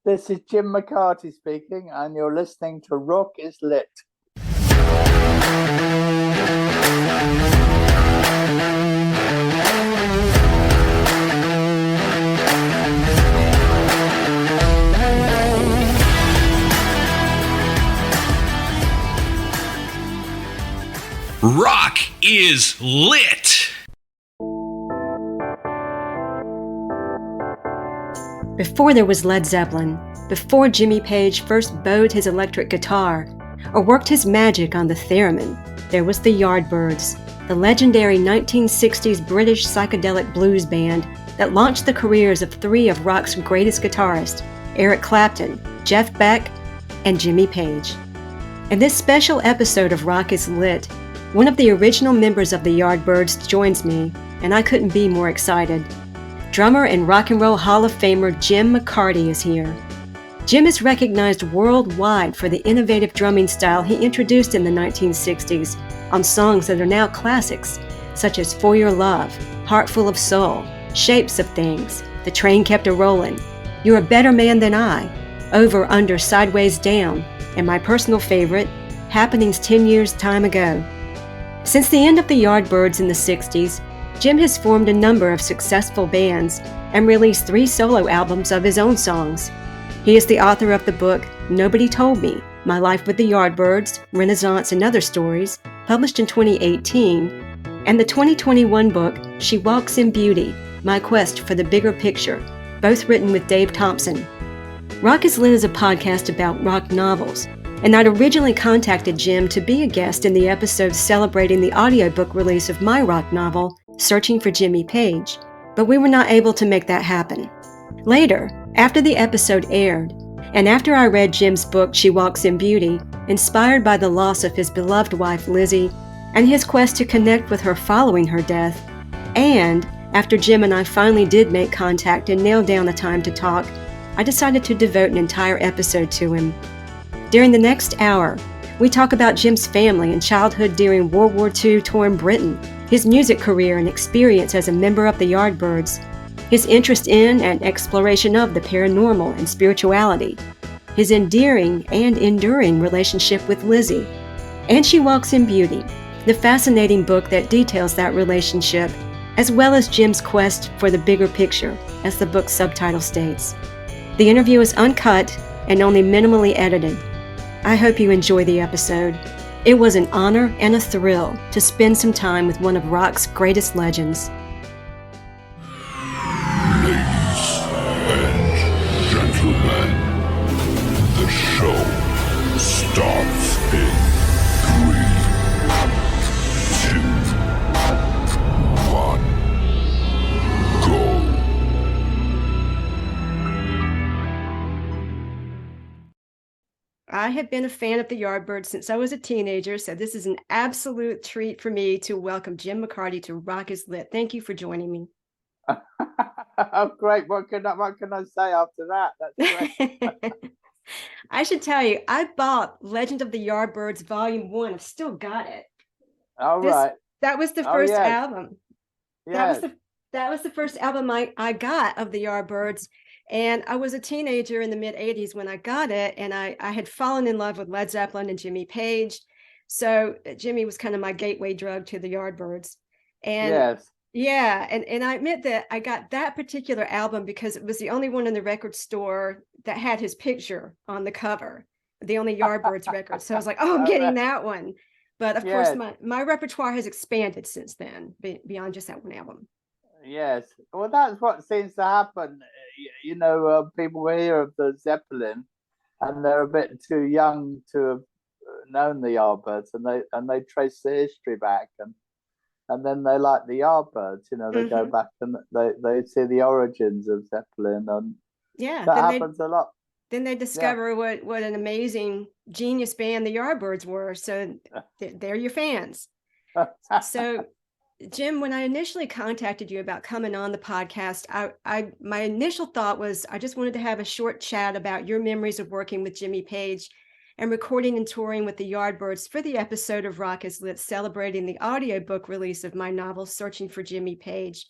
This is Jim McCarty speaking, and you're listening to Rock is Lit. Rock is lit. Before there was Led Zeppelin, before Jimmy Page first bowed his electric guitar or worked his magic on the theremin, there was the Yardbirds, the legendary 1960s British psychedelic blues band that launched the careers of three of rock's greatest guitarists, Eric Clapton, Jeff Beck, and Jimmy Page. In this special episode of Rock is Lit, one of the original members of the Yardbirds joins me, and I couldn't be more excited. Drummer and Rock and Roll Hall of Famer Jim McCarty is here. Jim is recognized worldwide for the innovative drumming style he introduced in the 1960s on songs that are now classics, such as For Your Love, Heart Full of Soul, Shapes of Things, The Train Kept A-Rollin', You're a Better Man Than I, Over, Under, Sideways, Down, and my personal favorite, Happenings 10 Years Time Ago. Since the end of the Yardbirds in the 60s, Jim has formed a number of successful bands and released 3 solo albums of his own songs. He is the author of the book Nobody Told Me, My Life with the Yardbirds, Renaissance and Other Stories, published in 2018, and the 2021 book She Walks in Beauty, My Quest for the Bigger Picture, both written with Dave Thompson. Rock is Lit is a podcast about rock novels, and I'd originally contacted Jim to be a guest in the episode celebrating the audiobook release of my rock novel, Searching for Jimmy Page, but we were not able to make that happen. Later, after the episode aired, and after I read Jim's book She Walks in Beauty, inspired by the loss of his beloved wife Lizzie, and his quest to connect with her following her death, and after Jim and I finally did make contact and nail down a time to talk, I decided to devote an entire episode to him. During the next hour, we talk about Jim's family and childhood during World War II torn Britain, his music career and experience as a member of the Yardbirds, his interest in and exploration of the paranormal and spirituality, his endearing and enduring relationship with Lizzie, and She Walks in Beauty, the fascinating book that details that relationship, as well as Jim's quest for the bigger picture, as the book's subtitle states. The interview is uncut and only minimally edited. I hope you enjoy the episode. It was an honor and a thrill to spend some time with one of rock's greatest legends. Ladies and gentlemen, the show starts in 3, 2, 1, go. I have been a fan of the Yardbirds since I was a teenager, so this is an absolute treat for me to welcome Jim McCarty to Rock is Lit. Thank you for joining me. Oh, great. What can I say after that? That's great. I should tell you, I bought Legend of the Yardbirds Volume 1. I've still got it. All right. That was the first album. Yes. That was the first album I got of the Yardbirds. And I was a teenager in the mid-'80s when I got it, and I had fallen in love with Led Zeppelin and Jimmy Page. So Jimmy was kind of my gateway drug to the Yardbirds. And Yes. yeah, and I admit that I got that particular album because it was the only one in the record store that had his picture on the cover, the only Yardbirds record. So I was like, oh, I'm getting that one. But of course, my repertoire has expanded since then, beyond just that one album. Yes. Well, that's what seems to happen. People hear of the Zeppelin, and they're a bit too young to have known the Yardbirds, and they trace the history back, and then they like the Yardbirds. They go back and they see the origins of Zeppelin, and that happens a lot. Then they discover what an amazing genius band the Yardbirds were. So they're your fans. So, Jim, when I initially contacted you about coming on the podcast, my initial thought was I just wanted to have a short chat about your memories of working with Jimmy Page and recording and touring with the Yardbirds for the episode of Rock is Lit celebrating the audiobook release of my novel, Searching for Jimmy Page.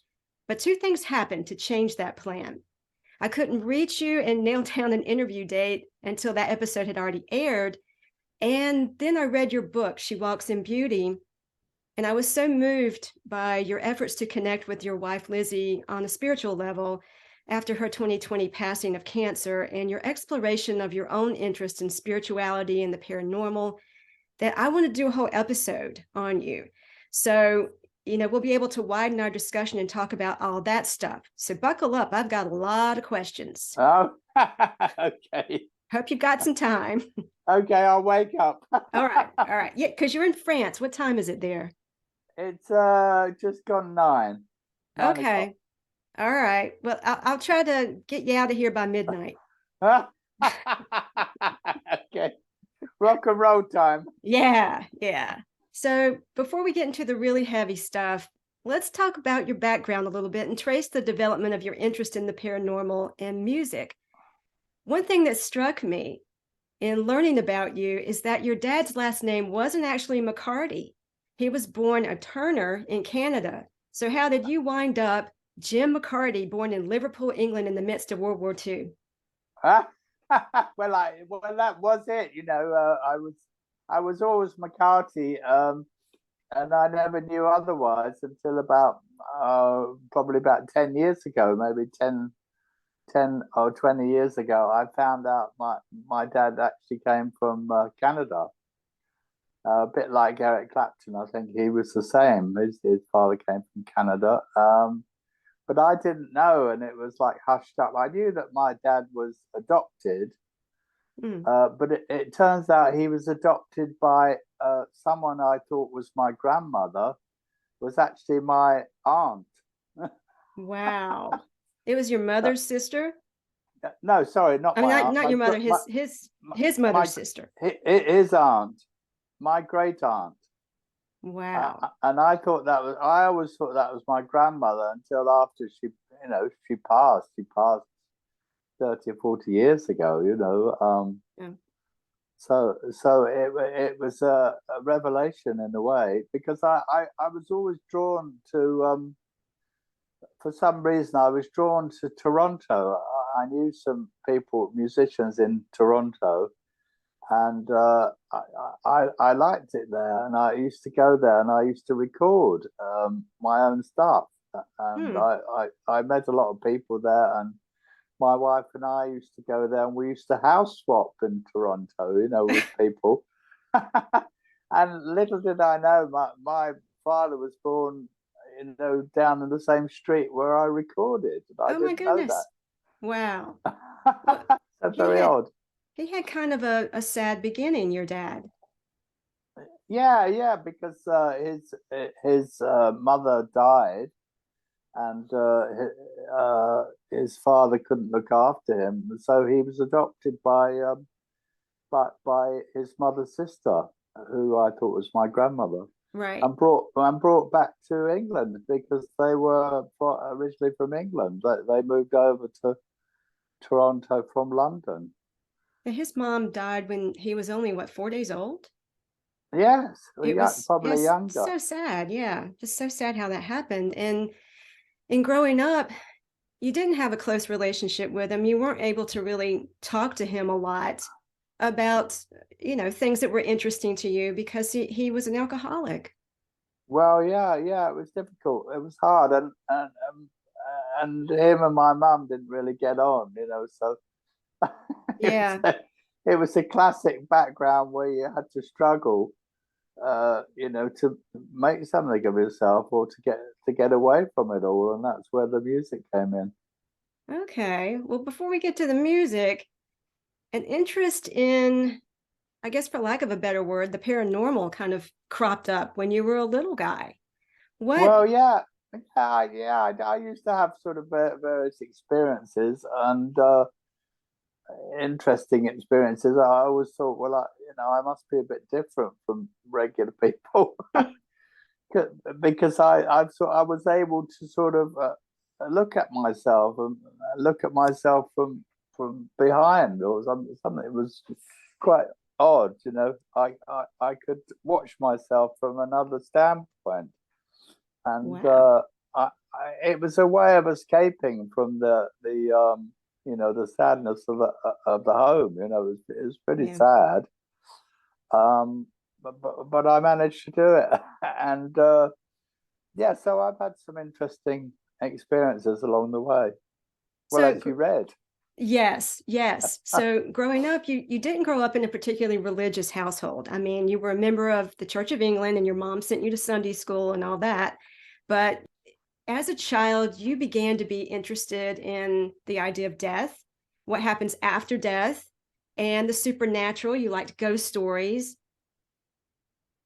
But 2 things happened to change that plan. I couldn't reach you and nail down an interview date until that episode had already aired. And then I read your book, She Walks in Beauty, and I was so moved by your efforts to connect with your wife, Lizzie, on a spiritual level after her 2020 passing of cancer, and your exploration of your own interest in spirituality and the paranormal, that I want to do a whole episode on you. So, we'll be able to widen our discussion and talk about all that stuff. So buckle up. I've got a lot of questions. Oh, okay. Hope you've got some time. Okay, I'll wake up. All right. Yeah, because you're in France. What time is it there? It's just gone 9. Okay. All right. Well, I'll try to get you out of here by midnight. Okay. Rock and roll time. Yeah. So before we get into the really heavy stuff, let's talk about your background a little bit and trace the development of your interest in the paranormal and music. One thing that struck me in learning about you is that your dad's last name wasn't actually McCarty. He was born a Turner in Canada. So how did you wind up Jim McCarty, born in Liverpool, England in the midst of World War II? Well, that was it. I was always McCarty, and I never knew otherwise until about probably about 10 years ago, maybe 10 or 20 years ago. I found out my dad actually came from Canada, a bit like Eric Clapton. I think he was the same. His father came from Canada, but I didn't know, and it was like hushed up. I knew that my dad was adopted. But it turns out he was adopted by someone I thought was my grandmother, was actually my aunt. Wow. It was your mother's sister? No, sorry, not my aunt. Not your mother, his mother's sister. His aunt, my great aunt. Wow. And I always thought that was my grandmother until after she passed. She passed 30 or 40 years ago, Yeah. So it was a revelation in a way, because I was always drawn to, for some reason, I was drawn to Toronto. I knew some musicians in Toronto, and I liked it there, and I used to go there and I used to record my own stuff, and I met a lot of people there, and my wife and I used to go there, and we used to house swap in Toronto, with people. And little did I know, my father was born, down in the same street where I recorded. I oh my didn't know goodness! that. Wow. That's very odd. He had kind of a sad beginning, your dad. Yeah, because his mother died, and his father couldn't look after him, so he was adopted by his mother's sister, who I thought was my grandmother, right? And brought back to England, because they were originally from England. They moved over to Toronto from London. And his mom died when he was only 4 days old. Yes, probably younger. So sad, yeah, just so sad how that happened. And in growing up, you didn't have a close relationship with him. You weren't able to really talk to him a lot about, things that were interesting to you, because he was an alcoholic. Well, yeah, it was difficult. It was hard, and him and my mum didn't really get on, so yeah. It was a classic background where you had to struggle, to make something of yourself, or to get away from it all, and that's where the music came in. Okay, well, before we get to the music, an interest in, I guess for lack of a better word, the paranormal kind of cropped up when you were a little guy. What? Well, yeah. I used to have sort of various experiences, and interesting experiences. I always thought, well, I must be a bit different from regular people, because I was able to sort of look at myself from behind, or something. It was quite odd, I could watch myself from another standpoint, and wow. It was a way of escaping from the the sadness of the home. It was pretty Yeah. sad. But I managed to do it, and yeah, so I've had some interesting experiences along the way. Well, So as you read. yes, yes. So growing up, you didn't grow up in a particularly religious household. I mean, you were a member of the Church of England and your mom sent you to Sunday school and all that. But as a child, you began to be interested in the idea of death, what happens after death, and the supernatural. You liked ghost stories.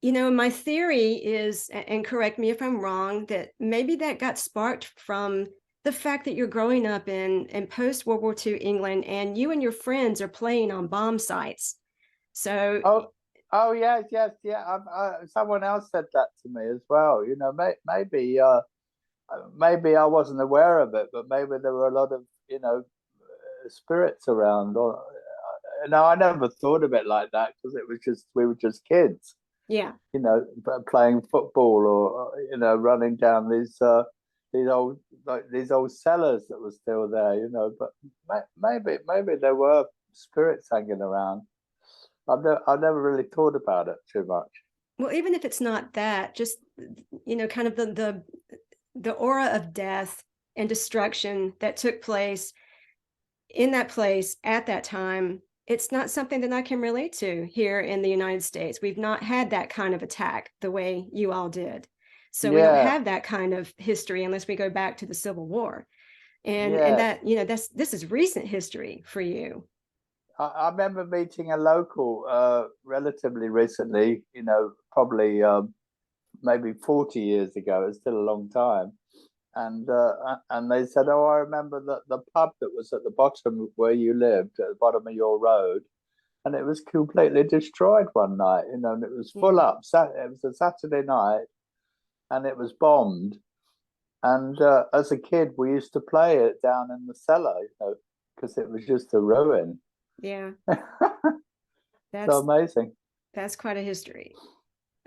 My theory is, and correct me if I'm wrong, that maybe that got sparked from the fact that you're growing up in post World War II England, and you and your friends are playing on bomb sites. So, oh yes, yes, yeah. Someone else said that to me as well. Maybe I wasn't aware of it, but maybe there were a lot of spirits around. Or no, I never thought of it like that because we were just kids. yeah, Playing football or running down these old cellars that were still there. But maybe there were spirits hanging around. I've never really thought about it too much. well, even if it's not that, just kind of the aura of death and destruction that took place in that place at that time, it's not something that I can relate to here in the United States. We've not had that kind of attack the way you all did. So we don't have that kind of history unless we go back to the Civil War. And that, this is recent history for you. I remember meeting a local relatively recently, probably maybe 40 years ago. It's still a long time. And they said, oh, I remember the pub that was at the bottom where you lived, at the bottom of your road, and it was completely destroyed one night, and it was full up. It was a Saturday night, and it was bombed. And as a kid, we used to play it down in the cellar, because it was just a ruin. Yeah. That's so amazing. That's quite a history.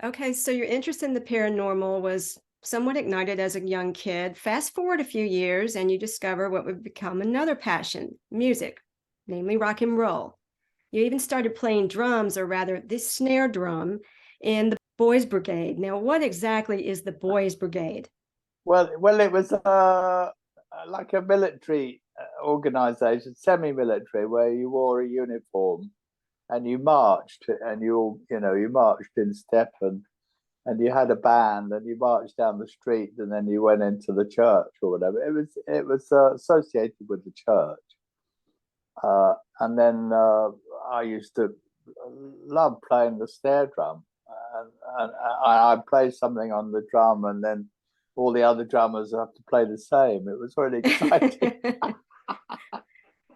Okay, so your interest in the paranormal was somewhat ignited as a young kid. Fast forward a few years and you discover what would become another passion, music, namely rock and roll. You even started playing drums, or rather the snare drum, in the Boys Brigade. Now, what exactly is the Boys Brigade? Well, it was like a military organization, semi-military, where you wore a uniform and you marched, and you marched in step, and you had a band, and you marched down the street, and then you went into the church or whatever. It was associated with the church, and then I used to love playing the snare drum, and I played something on the drum, and then all the other drummers have to play the same. It was really exciting.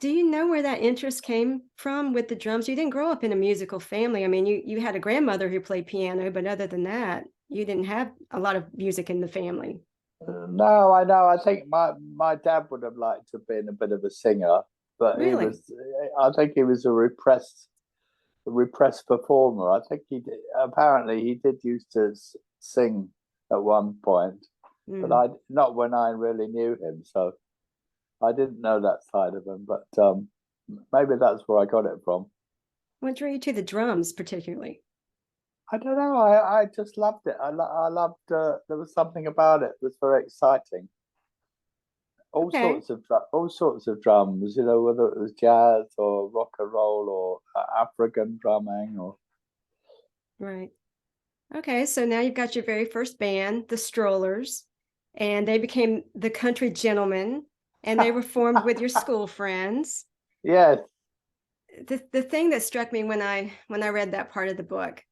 Do you know where that interest came from with the drums? You didn't grow up in a musical family. I mean, you had a grandmother who played piano, but other than that, you didn't have a lot of music in the family. No, I know. I think my dad would have liked to have been a bit of a singer, but really? I think he was a repressed performer. I think apparently he did used to sing at one point, but not when I really knew him. So I didn't know that side of him, but maybe that's where I got it from. What drew you to the drums particularly? I don't know. I just loved it. I loved. There was something about it that was very exciting. All sorts of drums. Whether it was jazz or rock and roll or African drumming or. Right. Okay, so now you've got your very first band, the Strollers, and they became the Country Gentlemen. And they were formed with your school friends. Yes. The thing that struck me when I read that part of the book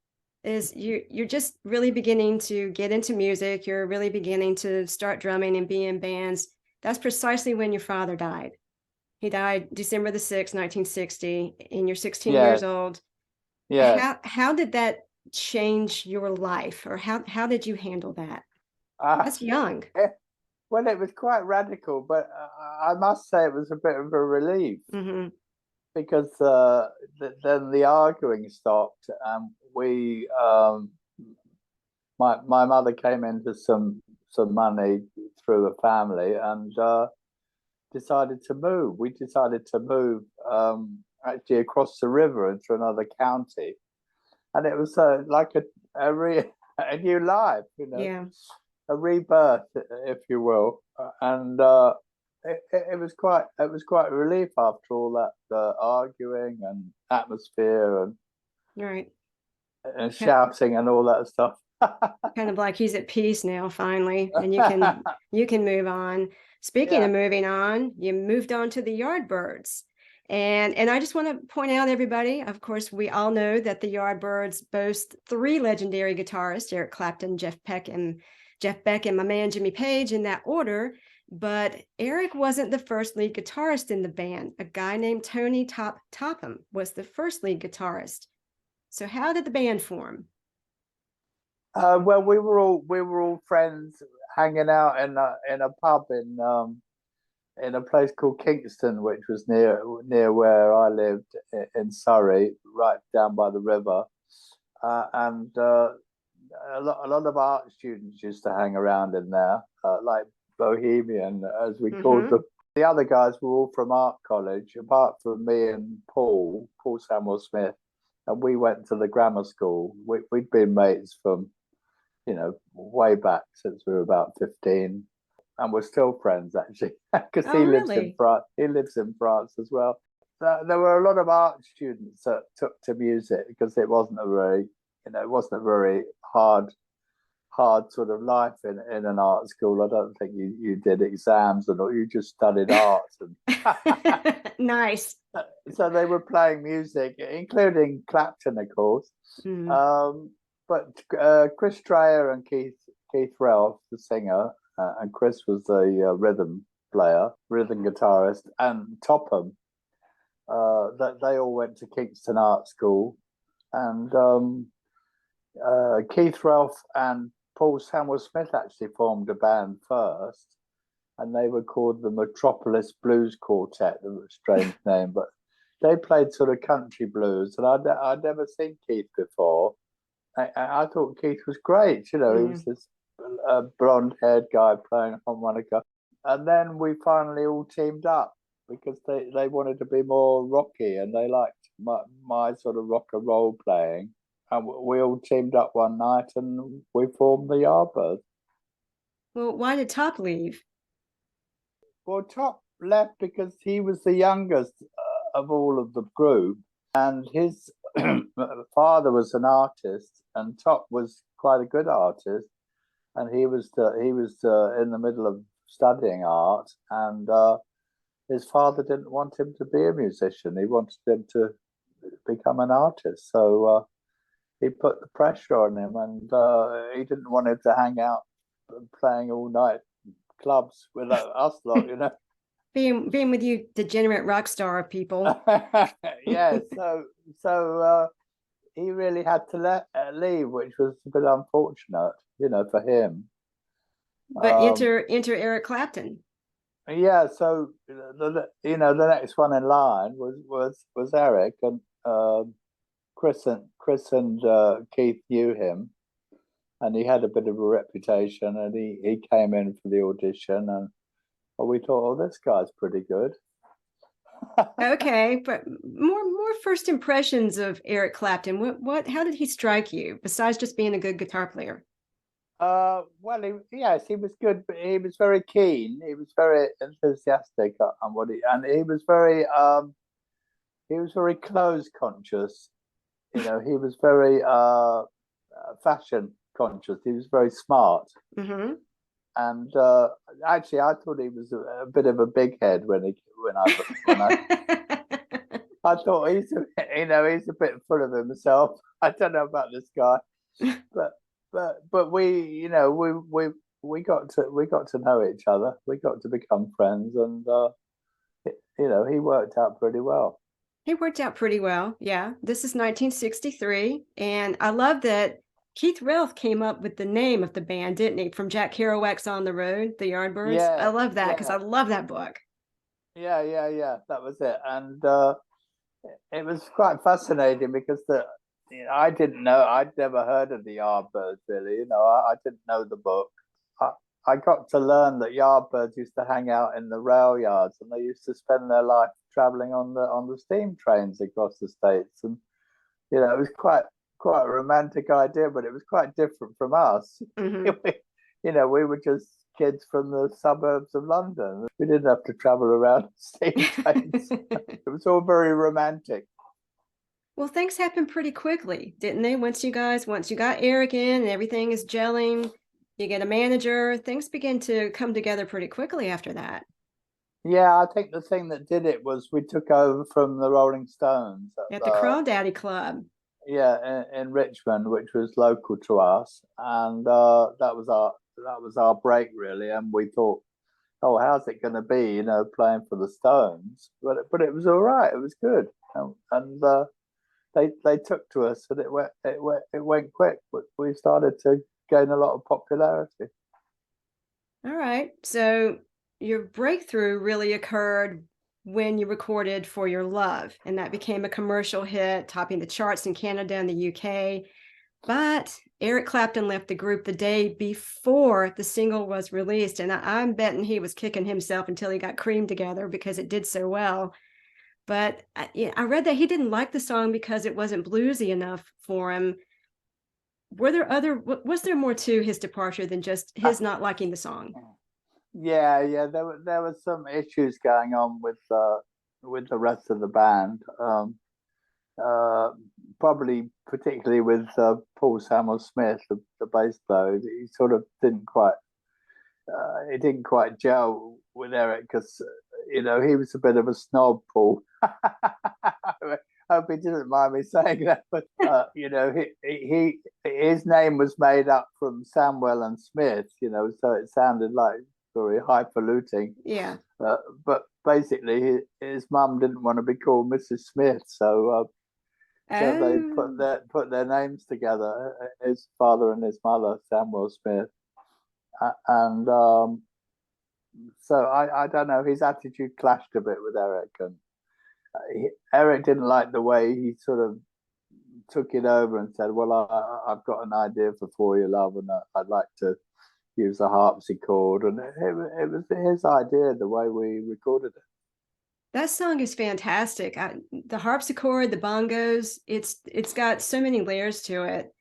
is you're just really beginning to get into music. You're really beginning to start drumming and be in bands. That's precisely when your father died. He died December the 6th, 1960, and you're 16 years old. Yeah. How did that change your life, or how did you handle that? That's young. Well, it was quite radical, but I must say it was a bit of a relief, because then the arguing stopped, and my mother came into some money through a family and decided to move. We decided to move actually across the river into another county, and it was like a new life, you know, Yeah. a rebirth, if you will, and it was quite a relief after all that arguing and atmosphere and Right. shouting and all that stuff. Kind of like he's at peace now, finally, and you can move on. Speaking of moving on, you moved on to the Yardbirds. And I just want to point out, everybody, of course, we all know that the Yardbirds boast 3 legendary guitarists, Eric Clapton, Jeff Beck, and my man Jimmy Page, in that order. But Eric wasn't the first lead guitarist in the band. A guy named Tony Topham was the first lead guitarist. So how did the band form? Well, we were all friends hanging out in a pub in a place called Kingston, which was near where I lived in Surrey, right down by the river, and a lot of art students used to hang around in there, like bohemian, as we called them. The other guys were all from art college, apart from me and Paul Samwell-Smith, and we went to the grammar school. We'd been mates from, you know, way back since we were about 15. And we're still friends, actually, because he lives in France. He lives in France as well. There were a lot of art students that took to music because it wasn't a very hard sort of life in an art school. I don't think you did exams and all. You just studied art. And Nice. So they were playing music, including Clapton, of course. But Chris Dreyer and Keith Ralph, the singer. And Chris was the rhythm guitarist, and Topham. That they all went to Kingston Art School, and Keith Ralph and Paul Samwell-Smith actually formed a band first, and they were called the Metropolis Blues Quartet. A strange name, but they played sort of country blues, and I'd never seen Keith before. I thought Keith was great. You know, he was this blonde-haired guy playing harmonica, and then we finally all teamed up because they wanted to be more rocky, and they liked my sort of rock and roll playing, and we all teamed up one night and we formed the Yardbirds. Well, why did Top leave? Well, Top left because he was the youngest of all of the group, and his father was an artist, and Top was quite a good artist. And he was in the middle of studying art, and his father didn't want him to be a musician. He wanted him to become an artist. So he put the pressure on him, and he didn't want him to hang out playing all night clubs with us lot, you know. Being with you, degenerate rock star people. Yeah. So he really had to leave, which was a bit unfortunate, you know, for him. But enter Eric Clapton. Yeah, so the next one in line was Eric, and Chris and Keith knew him, and he had a bit of a reputation, and he came in for the audition, and we thought, oh, this guy's pretty good. Okay, but more first impressions of Eric Clapton. How did he strike you besides just being a good guitar player? Well, he was good, but he was very keen. He was very enthusiastic on what he was very clothes conscious. You know, he was very fashion conscious. He was very smart. And actually, I thought he was a bit of a big head when I thought he's a bit full of himself. I don't know about this guy, but we got to know each other. We got to become friends, and he worked out pretty well. He worked out pretty well. Yeah, this is 1963, and I love that Keith Ralph came up with the name of the band, didn't he? From Jack Kerouac's On the Road, the Yardbirds. Yeah, I love that because I love that book. Yeah. That was it, and it was quite fascinating because I didn't know. I'd never heard of the Yardbirds really. You know, I didn't know the book. I got to learn that Yardbirds used to hang out in the rail yards, and they used to spend their life traveling on the steam trains across the states. And it was quite a romantic idea, but it was quite different from us. We were just kids from the suburbs of London. We didn't have to travel around steam trains. It was all very romantic. Well, things happened pretty quickly, didn't they? Once you got Eric in and everything is gelling, you get a manager, things begin to come together pretty quickly after that. Yeah, I think the thing that did it was we took over from the Rolling Stones at the Crawdaddy Club. Yeah, in Richmond, which was local to us, and that was our break really. And we thought, oh, how's it going to be, playing for the Stones? But it was all right. It was good, and they took to us, and it went quick. But we started to gain a lot of popularity. All right, so your breakthrough really occurred when you recorded For Your Love, and that became a commercial hit, topping the charts in Canada and the UK. But Eric Clapton left the group the day before the single was released, and I'm betting he was kicking himself until he got Cream together because it did so well. But I read that he didn't like the song because it wasn't bluesy enough for him. Was there more to his departure than just his not liking the song? Yeah, there were some issues going on with the rest of the band. Probably particularly with Paul Samwell-Smith, the bass player. He sort of didn't quite gel with Eric because he was a bit of a snob, Paul. I hope he didn't mind me saying that, but his name was made up from Samwell and Smith, so it sounded like very highfalutin. Yeah. But basically, his mum didn't want to be called Mrs. Smith, so they put their names together. His father and his mother, Samwell-Smith, and so I don't know. His attitude clashed a bit with Eric, and Eric didn't like the way he sort of took it over and said, "Well, I've got an idea for Your Love, and I'd like to use a harpsichord," and it was his idea, the way we recorded it. That song is fantastic. The harpsichord, the bongos, it's got so many layers to it.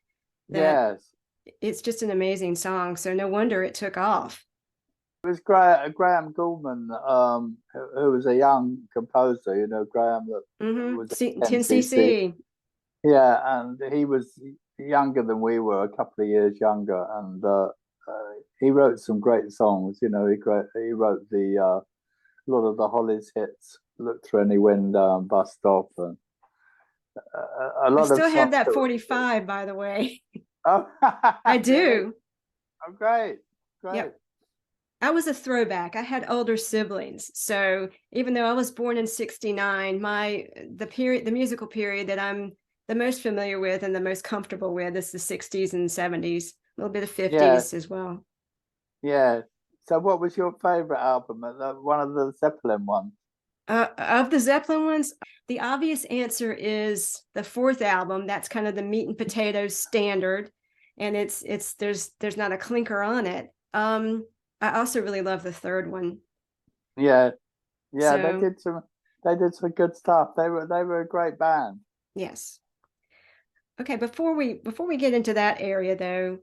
Yes. It's just an amazing song. So no wonder it took off. It was Graham Gouldman, who was a young composer, Graham that was 10cc. Yeah, and he was younger than we were, a couple of years younger, and he wrote some great songs. He wrote a lot of the Hollies hits, Look Through Any Window and Bust Off, and a lot. I still have that 45, by the way. Oh, I do. Oh, great. Yep. I was a throwback. I had older siblings, so even though I was born in '69, the musical period that I'm the most familiar with and the most comfortable with is the '60s and '70s, a little bit of '50s as well. Yeah. So, what was your favorite album? One of the Zeppelin ones? Of the Zeppelin ones, the obvious answer is the fourth album. That's kind of the meat and potatoes standard, and there's not a clinker on it. I also really love the third one. Yeah, so, they did some good stuff. They were a great band. Yes. Okay, before we get into that area though,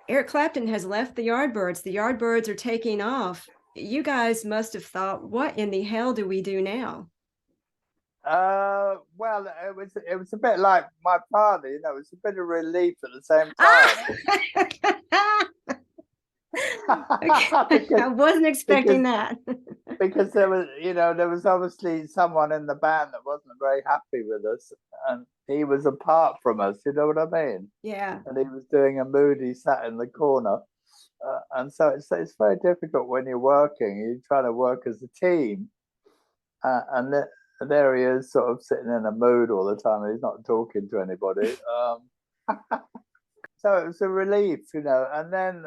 Eric Clapton has left the Yardbirds. The Yardbirds are taking off. You guys must have thought, what in the hell do we do now? Well, it was a bit like my father, it was a bit of relief at the same time. I wasn't expecting that. Because there was obviously someone in the band that wasn't very happy with us, and he was apart from us, you know what I mean? Yeah. And he was doing a moody sat in the corner. And so it's very difficult when you're working. You're trying to work as a team, and there he is, sort of sitting in a mood all the time. He's not talking to anybody. So it was a relief, And then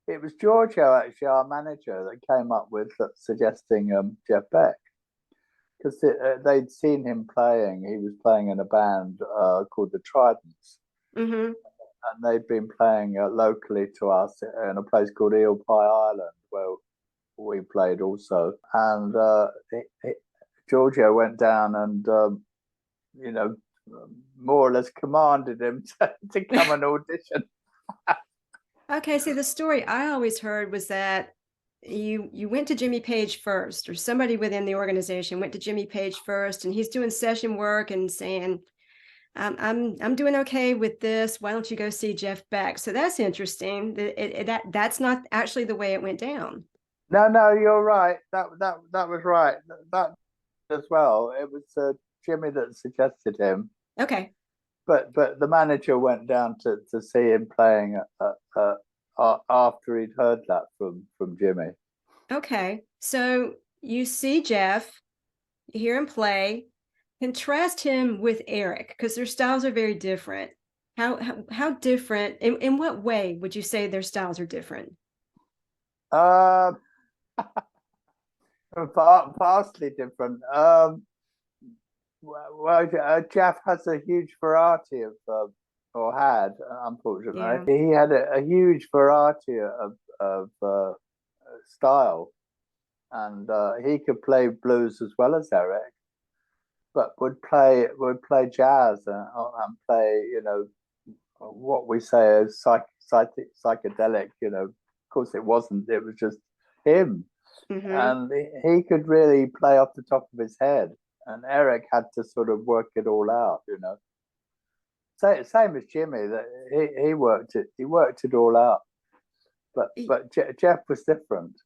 it was Giorgio, actually, our manager, that came up with suggesting Jeff Beck, because they'd seen him playing. He was playing in a band called the Tridents. Mm-hmm. and they'd been playing locally to us in a place called Eel Pie Island, where we played also. And Giorgio went down and, you know, more or less commanded him to come and audition. Okay, see, the story I always heard was that you went to Jimmy Page first, or somebody within the organization went to Jimmy Page first, and he's doing session work and saying, I'm doing okay with this. Why don't you go see Jeff Beck? So that's interesting. That's not actually the way it went down. No, you're right. That was right. That as well. It was Jimmy that suggested him. Okay. But the manager went down to see him playing after he'd heard that from Jimmy. Okay. So you see Jeff, you hear him play. Contrast him with Eric, because their styles are very different. How different? In what way would you say their styles are different? Vastly different. Jeff has a huge variety of, or had, unfortunately, Yeah. he had a huge variety of style, and he could play blues as well as Eric, but would play jazz and play, you know, what we say is psychedelic. You know, of course it wasn't. It was just him, and he could really play off the top of his head. And Eric had to sort of work it all out, you know. Same as Jimmy, that he worked it all out. But Jeff was different.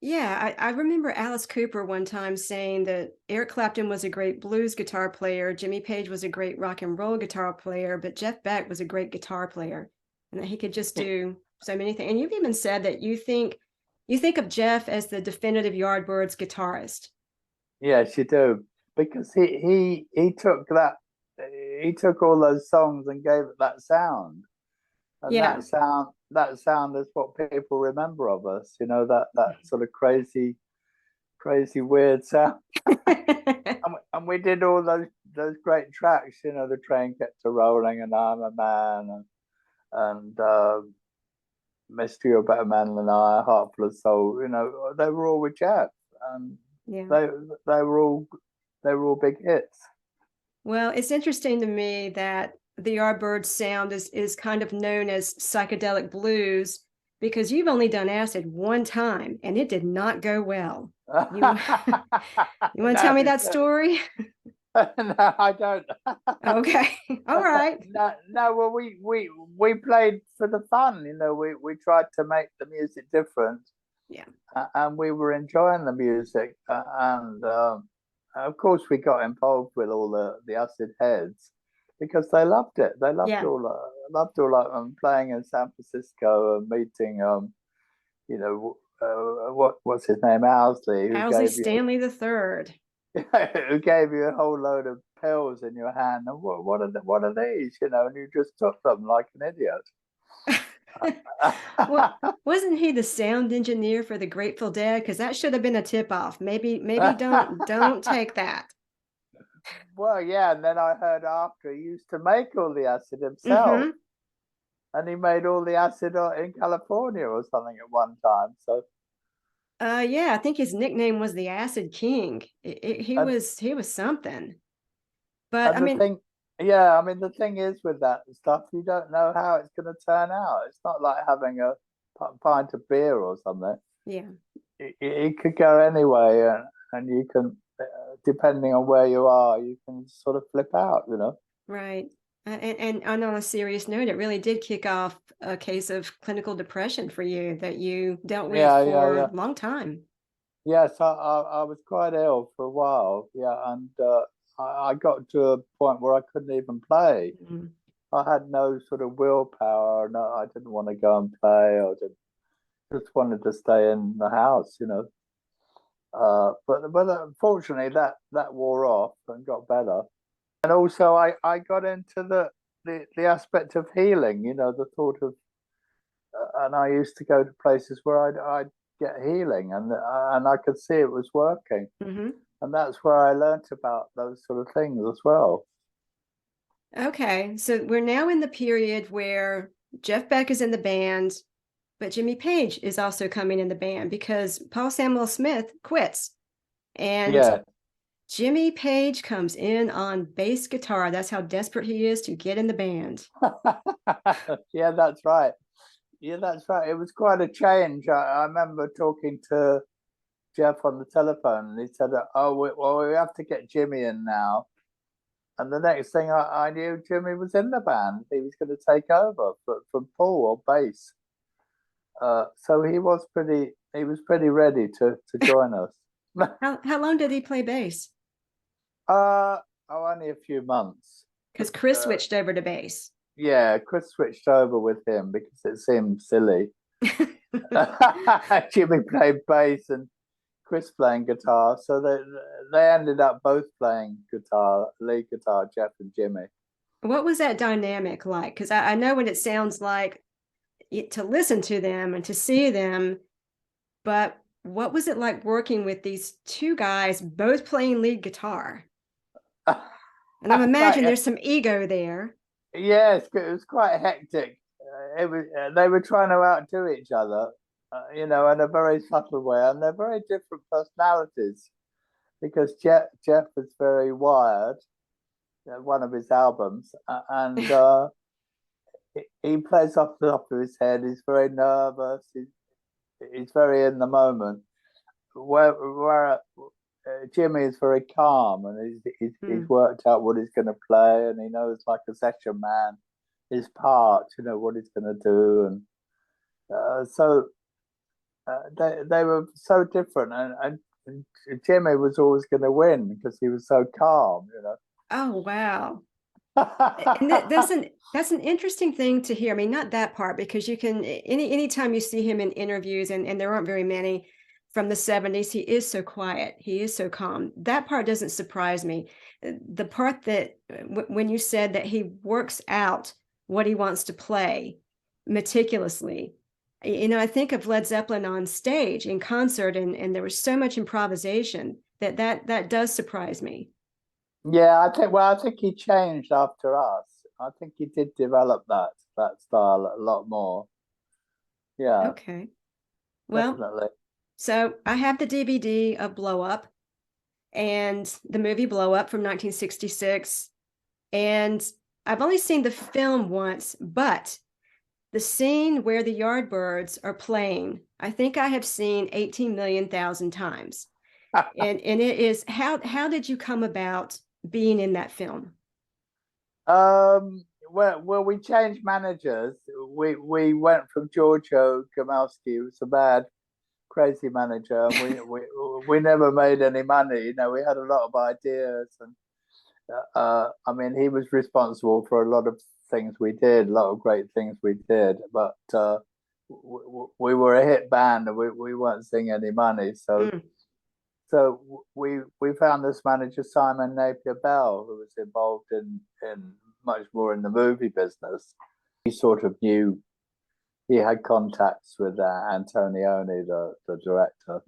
Yeah, I remember Alice Cooper one time saying that Eric Clapton was a great blues guitar player, Jimmy Page was a great rock and roll guitar player, but Jeff Beck was a great guitar player, and that he could just do so many things. And you've even said that you think of Jeff as the definitive Yardbirds guitarist. Yes, you do, because he took all those songs and gave it that sound, and that sound is what people remember of us. You know, that sort of crazy weird sound. and we did all those great tracks. You know, The Train Kept A-Rollin, and I'm a Man, and Mystery, You're a Better Man Than I, Heart Full of Soul. You know, they were all with Jeff, and they were all big hits. Well, it's interesting to me that the Yardbirds sound is kind of known as psychedelic blues, because you've only done acid one time and it did not go well. You want to tell me that story? No, I don't. Okay, all right. No. Well, we played for the fun. You know, we tried to make the music different. Yeah. And we were enjoying the music, and of course we got involved with all the acid heads because they loved it. They loved all of playing in San Francisco and meeting, you know, what's his name, Owsley Stanley the Third, who gave you a whole load of pills in your hand. And what are these? You know, and you just took them like an idiot. Well, wasn't he the sound engineer for the Grateful Dead? Because that should have been a tip-off. Maybe don't take that. Well, yeah, and then I heard after he used to make all the acid himself, and he made all the acid in California or something at one time. So, yeah, I think his nickname was the Acid King. He was something. But I mean. Yeah, I mean, the thing is with that stuff, you don't know how it's going to turn out. It's not like having a pint of beer or something. Yeah. It could go anyway, and you can, depending on where you are, you can sort of flip out, you know. Right. And on a serious note, it really did kick off a case of clinical depression for you that you dealt with for a long time. Yes, I was quite ill for a while, and I got to a point where I couldn't even play. I had no sort of willpower. No, I didn't want to go and play. I just wanted to stay in the house, you know. But unfortunately, that wore off and got better. And also, I got into the aspect of healing, you know, the thought of, and I used to go to places where I'd get healing, and I could see it was working. And that's where I learned about those sort of things as well. Okay, so we're now in the period where Jeff Beck is in the band, but Jimmy Page is also coming in the band because Paul Samwell-Smith quits. And Yeah. Jimmy Page comes in on bass guitar. That's how desperate he is to get in the band. Yeah, that's right. Yeah, that's right. It was quite a change. I remember talking to Jeff on the telephone, and he said, "Oh, we have to get Jimmy in now." And the next thing I knew, Jimmy was in the band. He was going to take over from Paul on bass. So he was pretty ready to join us. How long did he play bass? Only a few months. Because Chris switched over to bass. Yeah, Chris switched over with him because it seemed silly. Jimmy played bass and Chris playing guitar, so they ended up both playing guitar, lead guitar, Jeff and Jimmy. What was that dynamic like? Because I know what it sounds like to listen to them and to see them, but what was it like working with these two guys both playing lead guitar? And I'm imagining there's some ego there. Yes, it was quite hectic. They were trying to outdo each other, in a very subtle way, and they're very different personalities. Because Jeff was very wired, one of his albums, and he plays off the top of his head. He's very nervous. He's very in the moment. Where Jimmy is very calm, and he's worked out what he's going to play, and he knows, like a session man, his part. What he's going to do, and so they were so different, and Jimmy was always going to win because he was so calm. Oh wow. And that's an interesting thing to hear. I mean, not that part, because you can anytime you see him in interviews, and there aren't very many from the 70s, he is so quiet, he is so calm. That part doesn't surprise me. The part that when you said that he works out what he wants to play meticulously, I think of Led Zeppelin on stage in concert, and there was so much improvisation that does surprise me. Yeah, I think he changed after us. I think he did develop that style a lot more. Yeah. Okay. Well, definitely. So I have the DVD of Blow Up and the movie Blow Up from 1966. And I've only seen the film once, but the scene where the Yardbirds are playing, I think I have seen 18 million thousand times. and it is, how did you come about being in that film? Well, we changed managers. We went from Giorgio Gamalski, who was a bad, crazy manager, and we never made any money. We had a lot of ideas, and I mean, he was responsible for a lot of things we did, a lot of great things we did, but we were a hit band, and we weren't seeing any money, so we found this manager, Simon Napier Bell, who was involved in much more in the movie business. He sort of knew. He had contacts with Antonioni, the director,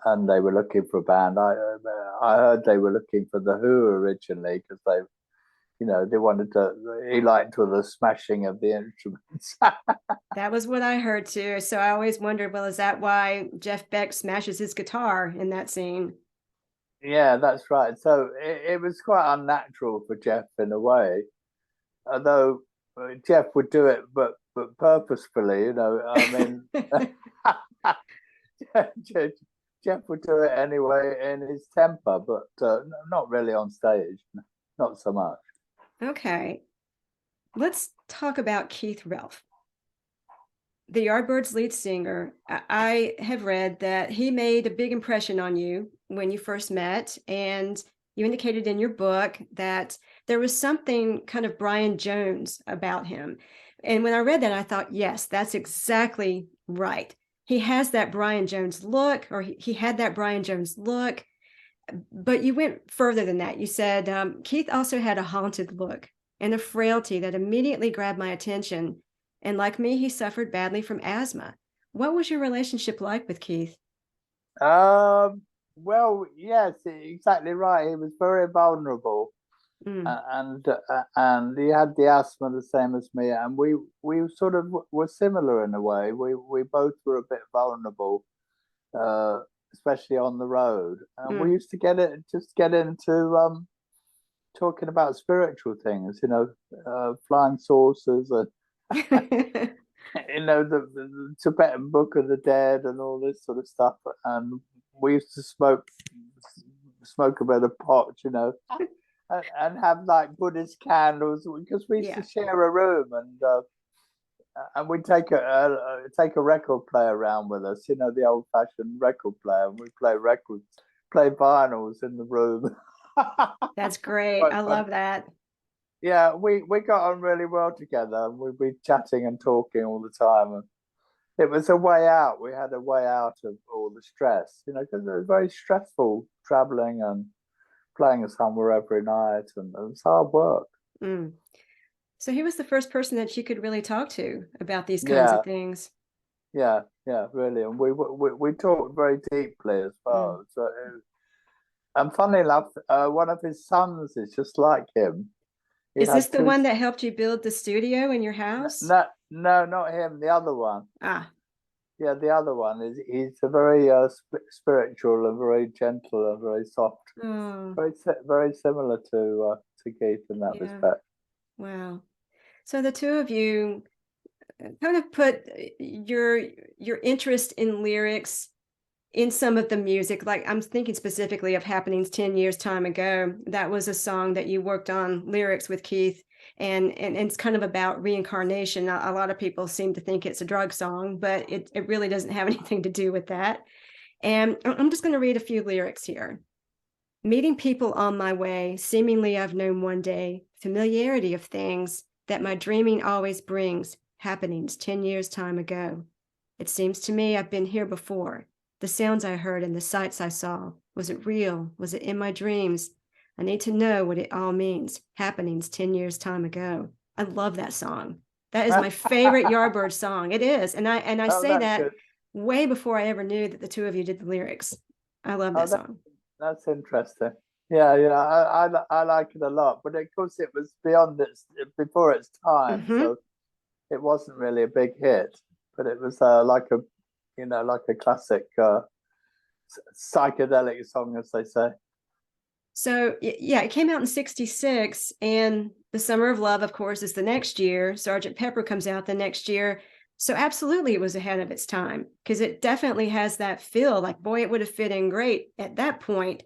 and they were looking for a band. I heard they were looking for the Who originally because they wanted to. He liked all the smashing of the instruments. That was what I heard too. So I always wondered, well, is that why Jeff Beck smashes his guitar in that scene? Yeah, that's right. So it was quite unnatural for Jeff in a way, although Jeff would do it, but purposefully, I mean, Jeff would do it anyway in his temper, but not really on stage, not so much. Okay, let's talk about Keith Relf, the Yardbirds lead singer. I have read that he made a big impression on you when you first met, and you indicated in your book that there was something kind of Brian Jones about him. And when I read that, I thought, yes, that's exactly right. He has that Brian Jones look, or he had that Brian Jones look. But you went further than that. You said Keith also had a haunted look and a frailty that immediately grabbed my attention. And like me, he suffered badly from asthma. What was your relationship like with Keith? Well, yes, exactly right. He was very vulnerable. and he had the asthma the same as me, and we sort of were similar in a way. We both were a bit vulnerable, especially on the road, and we used to get into talking about spiritual things, flying saucers and the Tibetan Book of the Dead and all this sort of stuff. And we used to smoke a bit of pot, and have like Buddhist candles, because we used to share a room, and we'd take a record player around with us, the old-fashioned record player, and we'd play vinyls in the room. That's great. I love that. Yeah, we got on really well together, and we'd be chatting and talking all the time. And it was a way out. We had a way out of all the stress, because it was very stressful traveling and playing somewhere every night, and it was hard work. So he was the first person that you could really talk to about these kinds of things. Yeah, really. And we talked very deeply as well. So and funny enough, one of his sons is just like him. Is this the one that helped you build the studio in your house? No, not him. The other one. Yeah, the other one he's a very spiritual and very gentle and very soft. Very similar to Keith in that respect. Wow. So the two of you kind of put your interest in lyrics in some of the music. Like, I'm thinking specifically of Happenings 10 Years Time Ago. That was a song that you worked on lyrics with Keith, and it's kind of about reincarnation. A lot of people seem to think it's a drug song, but it really doesn't have anything to do with that. And I'm just going to read a few lyrics here. Meeting people on my way, seemingly I've known one day, familiarity of things that my dreaming always brings, happenings 10 years time ago. It seems to me I've been here before. The sounds I heard and the sights I saw, was it real? Was it in my dreams? I need to know what it all means, happenings 10 years time ago. I love that song. That is my favorite Yardbirds song. It is. And I say that good. Way before I ever knew that the two of you did the lyrics. I love that song. That's interesting. Yeah, I like it a lot, but of course it was before its time, so it wasn't really a big hit. But it was like a classic psychedelic song, as they say. So yeah, it came out in '66, and The Summer of Love, of course, is the next year. Sgt. Pepper comes out the next year. So absolutely, it was ahead of its time, because it definitely has that feel. Like, boy, it would have fit in great at that point.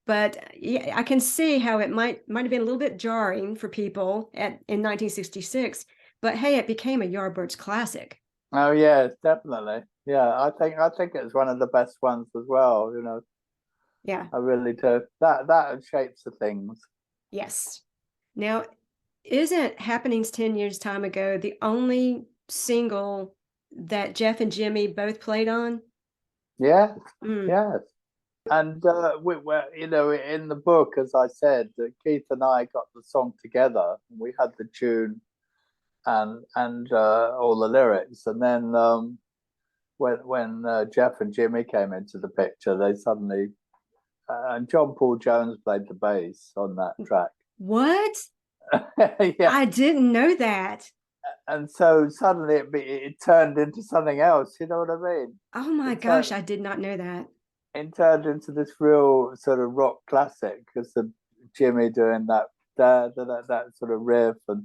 But yeah, I can see how it might have been a little bit jarring for people in 1966. But hey, it became a Yardbirds classic. Oh yes, definitely. Yeah, I think it's one of the best ones as well. Yeah, I really do. That shapes the things. Yes. Now, isn't Happenings 10 Years Time Ago the only single that Jeff and Jimmy both played on? Yes, yes. And we were, in the book, as I said, Keith and I got the song together. We had the tune and all the lyrics, and then when Jeff and Jimmy came into the picture, they suddenly and John Paul Jones played the bass on that track. What? Yeah. I didn't know that. And so suddenly it turned into something else. You know what I mean? Oh my gosh, I did not know that. It turned into this real sort of rock classic, because of Jimmy doing that sort of riff, and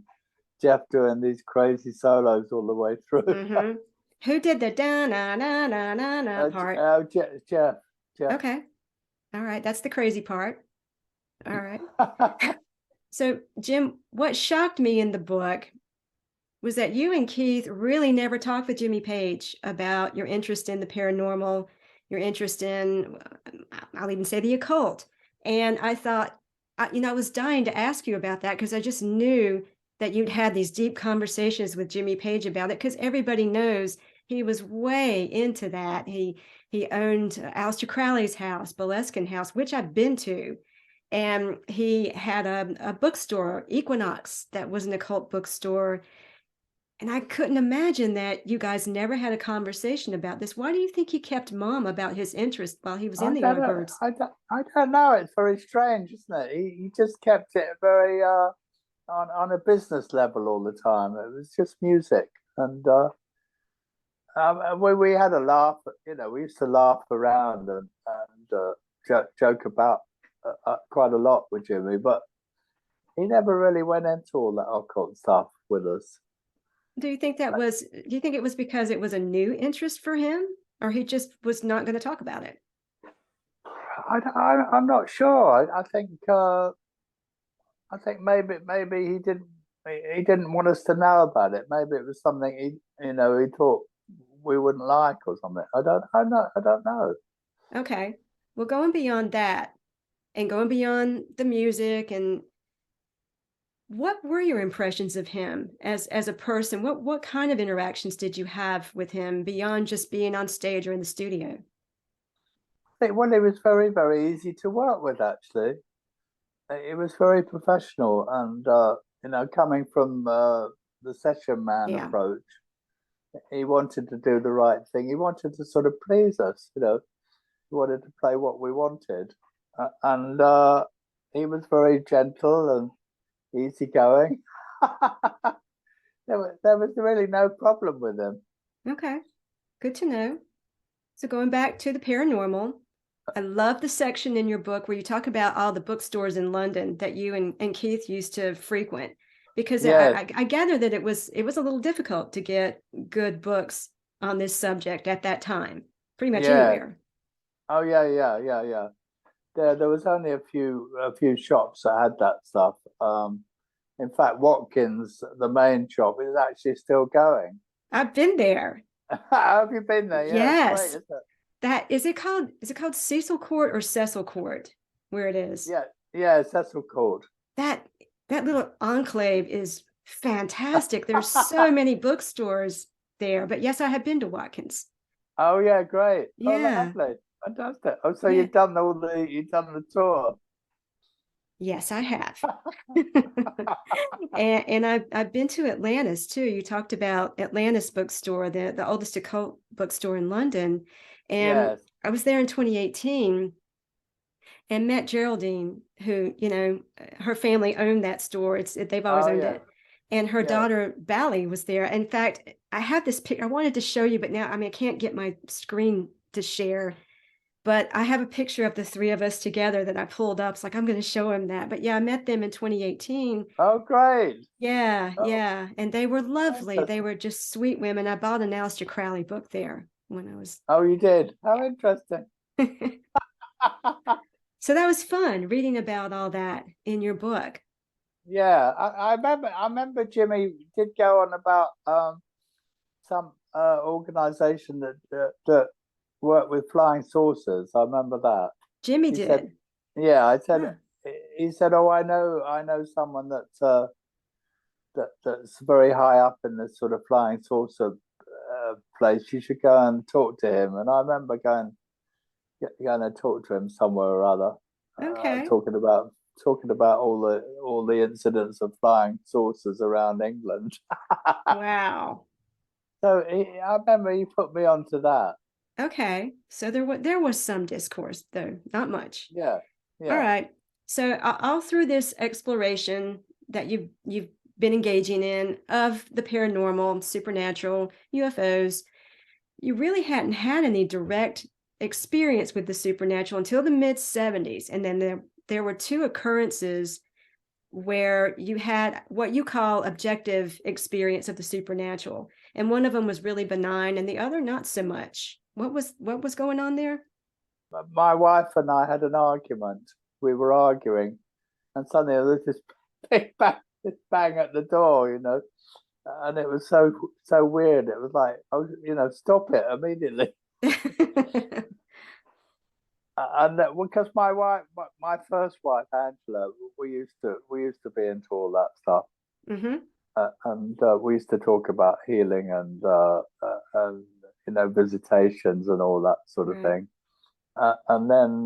Jeff doing these crazy solos all the way through. Who did the da na na na na na part? Jeff. Okay. All right. That's the crazy part. All right. So, Jim, what shocked me in the book was that you and Keith really never talked with Jimmy Page about your interest in the paranormal, your interest in, I'll even say, the occult. And I thought, I was dying to ask you about that, because I just knew that you'd had these deep conversations with Jimmy Page about it, because everybody knows he was way into that. He owned Aleister Crowley's house, Boleskine House, which I've been to. And he had a bookstore, Equinox, that was an occult bookstore. And I couldn't imagine that you guys never had a conversation about this. Why do you think he kept mum about his interest while he was in the Yardbirds? I don't know. It's very strange, isn't it? He just kept it very on a business level all the time. It was just music, and we had a laugh. You know, we used to laugh around and joke about quite a lot with Jimmy, but he never really went into all that occult stuff with us. Do you think it was because it was a new interest for him, or he just was not going to talk about it? I'm not sure. I think maybe he didn't want us to know about it. Maybe it was something he thought we wouldn't like or something. I don't know. Okay. Well, going beyond that and going beyond the music, and what were your impressions of him as a person? What kind of interactions did you have with him beyond just being on stage or in the studio? I think, well, it was very, very easy to work with, actually. It was very professional, and coming from the session man approach, he wanted to do the right thing. He wanted to sort of please us, He wanted to play what we wanted, and he was very gentle and easygoing. There was really no problem with him. Okay, good to know. So going back to the paranormal, I love the section in your book where you talk about all the bookstores in London that you and Keith used to frequent, because I gather that it was a little difficult to get good books on this subject at that time, pretty much anywhere. Oh yeah. There was only a few shops that had that stuff. In fact, Watkins, the main shop, is actually still going. I've been there. Have you been there? Yeah, yes. Great, Is it called Cecil Court or Cecil Court where it is? Yeah, Cecil Court. That little enclave is fantastic. There's so many bookstores there. But yes, I have been to Watkins. Oh yeah, great. Yeah. Oh, lovely. Fantastic. Oh, so you've done the tour. Yes, I have. and I've been to Atlantis too. You talked about Atlantis Bookstore, the oldest occult bookstore in London. And I was there in 2018 and met Geraldine, who, her family owned that store. They've always owned it. And her daughter, Bally, was there. In fact, I have this picture. I wanted to show you, but now, I can't get my screen to share. But I have a picture of the three of us together that I pulled up. It's like, I'm going to show him that. But yeah, I met them in 2018. Oh, great. Yeah. And they were lovely. They were just sweet women. I bought an Aleister Crowley book there when I was. Oh, you did? How interesting. So that was fun reading about all that in your book. Yeah, I remember Jimmy did go on about some organization that worked with flying saucers. I remember that. Jimmy did. He said, "Oh, I know someone that's very high up in this sort of flying saucer place. You should go and talk to him." And I remember going to talk to him somewhere or other. Okay. Talking about all the incidents of flying saucers around England. Wow. So I remember he put me onto that. Okay, so there was some discourse, though not much. Yeah. All right. So all through this exploration that you've been engaging in of the paranormal, supernatural, UFOs, you really hadn't had any direct experience with the supernatural until the mid-70s, and then there were two occurrences where you had what you call objective experience of the supernatural, and one of them was really benign, and the other not so much. What was going on there? My wife and I had an argument. We were arguing, and suddenly there was this big bang at the door, and it was so weird. It was like, stop it immediately. And because my first wife Angela, we used to be into all that stuff, and we used to talk about healing and visitations and all that sort of thing. And then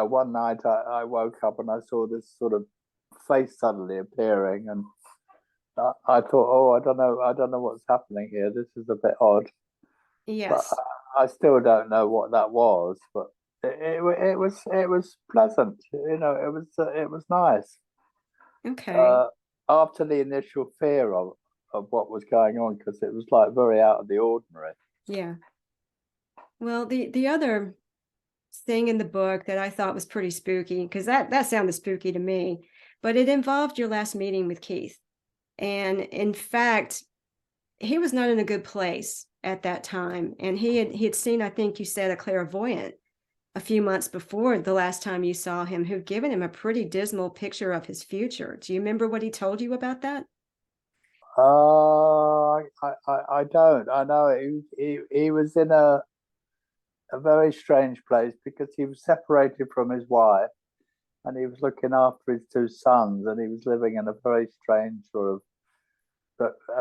one night I woke up and I saw this sort of face suddenly appearing, and I thought, oh, I don't know what's happening here. This is a bit odd, but Yes. I still don't know what that was. But it was pleasant. It was nice. Okay. Uh, After the initial fear of what was going on, because it was like very out of the ordinary. Yeah. Well, the other thing in the book that I thought was pretty spooky, because that sounded spooky to me, but it involved your last meeting with Keith. And in fact, he was not in a good place at that time. And he had seen, I think you said, a clairvoyant a few months before the last time you saw him, who'd given him a pretty dismal picture of his future. Do you remember what he told you about that? I don't. I know he was in a very strange place because he was separated from his wife and he was looking after his two sons and he was living in a very strange a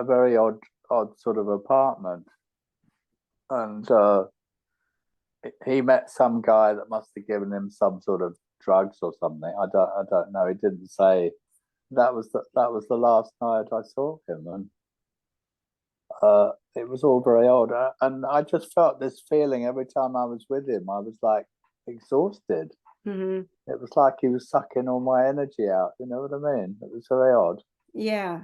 very odd sort of apartment. And he met some guy that must have given him some sort of drugs or something. I don't know. He didn't say. That was the last night I saw him, and it was all very odd. And I just felt this feeling every time I was with him. I was like exhausted. Mm-hmm. It was like he was sucking all my energy out. You know what I mean? It was very odd. Yeah.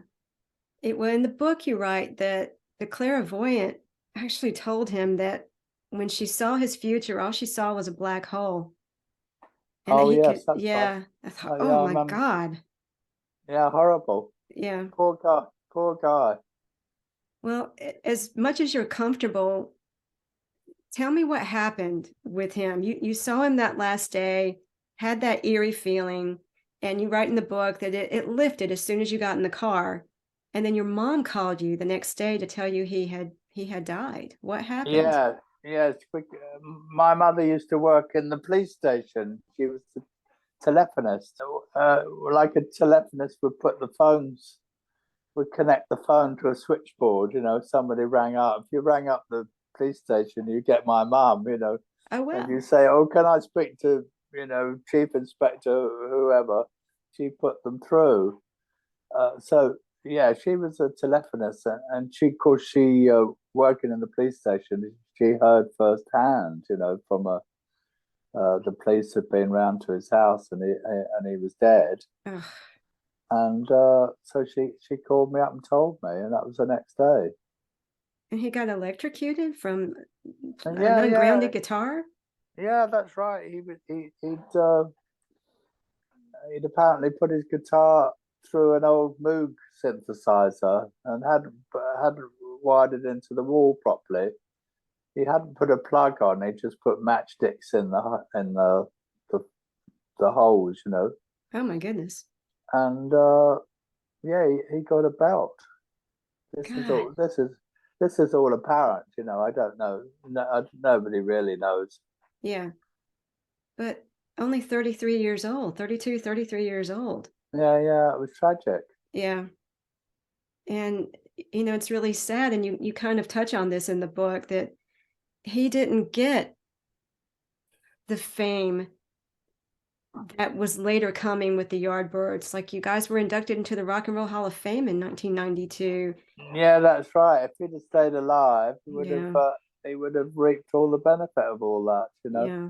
Well, in the book, you write that the clairvoyant actually told him that when she saw his future, all she saw was a black hole. And that Oh he yes, could, that's right. yeah. I thought, Yeah, oh I my remember. God. Yeah, horrible. Yeah. Poor guy. Poor guy. Well, as much as you're comfortable, tell me what happened with him. You saw him that last day, had that eerie feeling, and you write in the book that it lifted as soon as you got in the car. And then your mom called you the next day to tell you he had died. What happened? Yeah, yes. My mother used to work in the police station. She was a telephonist. Like a telephonist would connect the phone to a switchboard. You know, somebody rang up. If you rang up the police station, you get my mum. You know, Oh, and well. you say, "Oh, can I speak to Chief Inspector whoever?" She put them through. So yeah, she was a telephonist, and she, of course, she working in the police station, she heard firsthand, from the police had been round to his house, and he was dead, Ugh. and so she called me up and told me, and that was the next day. And he got electrocuted from And an ungrounded guitar? yeah, that's right. He'd apparently put his guitar through an old Moog synthesizer and hadn't wired it into the wall properly. He hadn't put a plug on. He just put matchsticks in the holes, Oh my goodness. And yeah, he got a belt. This is God. all. This is all apparent. I don't know. Nobody really knows. Yeah. But only 33 years old, 32, 33 years old. Yeah, it was tragic. Yeah. And, it's really sad. And you kind of touch on this in the book that he didn't get the fame that was later coming with the Yardbirds. Like, you guys were inducted into the Rock and Roll Hall of Fame in 1992. Yeah, that's right. If he'd have stayed alive, Yeah. he would have reaped all the benefit of all that. Yeah.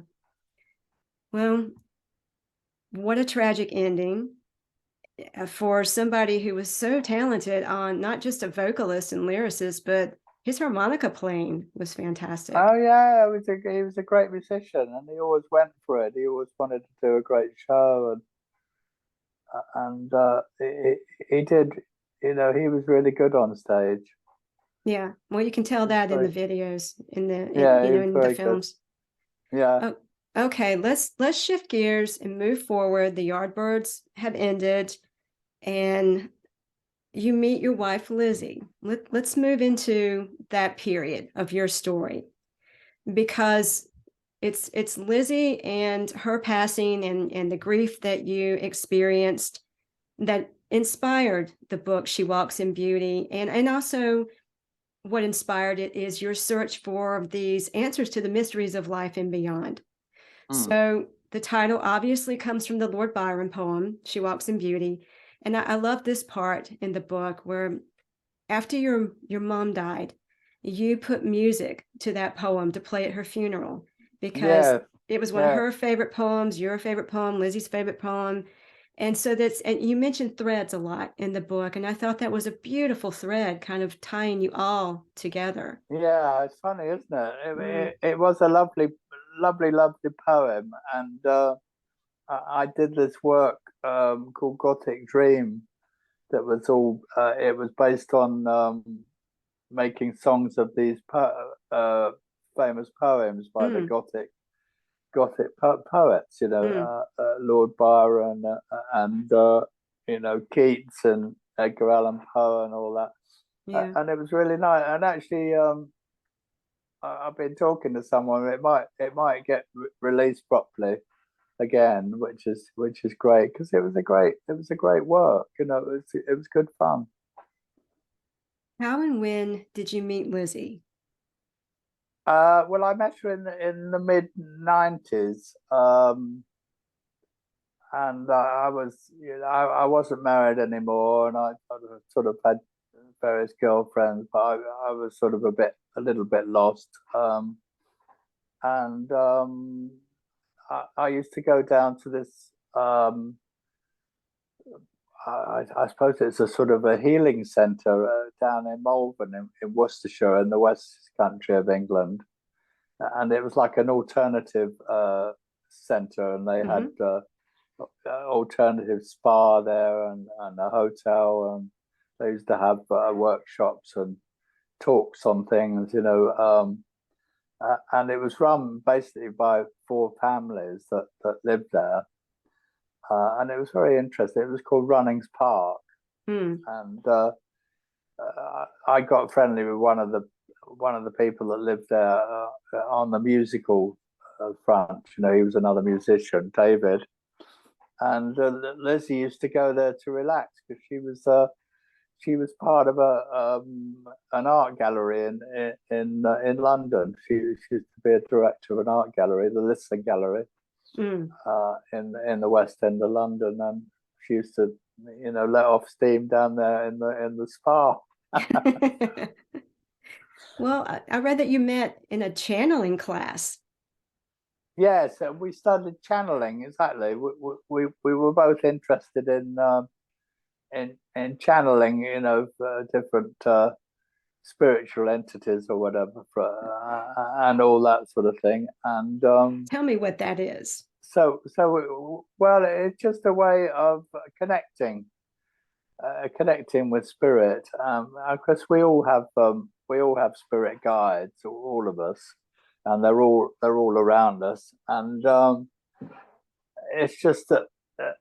Well, what a tragic ending for somebody who was so talented on not just a vocalist and lyricist, but his harmonica playing was fantastic. Oh yeah, he was a great musician, and he always went for it. He always wanted to do a great show, and he did. He was really good on stage. Yeah, well, you can tell that in the videos, in the in the films. Good. Yeah. Oh, okay, let's shift gears and move forward. The Yardbirds have ended, and you meet your wife, Lizzie. Let's move into that period of your story, because it's Lizzie and her passing and the grief that you experienced that inspired the book She Walks in Beauty, and also what inspired it is your search for these answers to the mysteries of life and beyond. So the title obviously comes from the Lord Byron poem, She Walks in Beauty. And I love this part in the book where after your mom died, you put music to that poem to play at her funeral because Yeah, it was one of her favorite poems, your favorite poem, Lizzie's favorite poem. And so and you mentioned threads a lot in the book, and I thought that was a beautiful thread, kind of tying you all together. yeah. It's funny, isn't it? It was a lovely, lovely, lovely poem, and I did this work called Gothic Dream. That was all. It was based on making songs of these famous poems by the Gothic poets. Lord Byron and Keats and Edgar Allan Poe and all that. Yeah. And it was really nice. And actually, I've been talking to someone. It might get released properly again, which is great because it was a great work. It was good fun. How and when did you meet Lizzie? Well, I met her in the mid-90s, and I wasn't married anymore, and I sort of had various girlfriends, but I was sort of a little bit lost, and I used to go down to this. I suppose it's a sort of a healing centre down in Malvern in Worcestershire in the West Country of England, and it was like an alternative centre, and they had alternative spa there and a hotel, and they used to have workshops and talks on things, and it was run basically by 4 families that lived there. And it was very interesting. It was called Runnings Park, and I got friendly with one of the people that lived there on the musical front. He was another musician, David, and Lizzie used to go there to relax because she was part of an art gallery in London. She used to be a director of an art gallery, the Lister Gallery. In the West End of London, and she used to, let off steam down there in the spa. Well, I read that you met in a channeling class. Yes, we started channeling. Exactly, we were both interested in channeling, different spiritual entities or whatever, and all that sort of thing. And tell me what that is. So well, it's just a way of connecting with spirit. Of course, we all have spirit guides, all of us, and they're all around us. And it's just that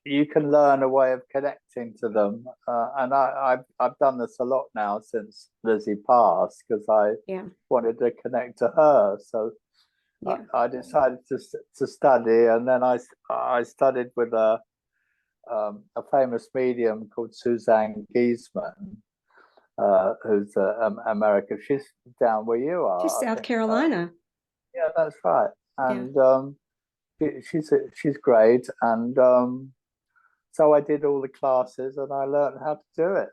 you can learn a way of connecting to them. And I've done this a lot now since Lizzie passed because I wanted to connect to her. So. Yeah. I decided to study, and then I studied with a famous medium called Suzanne Giesman, who's American. She's down where you are. She's South Carolina. Yeah, that's right. And she's great. And so I did all the classes, and I learned how to do it.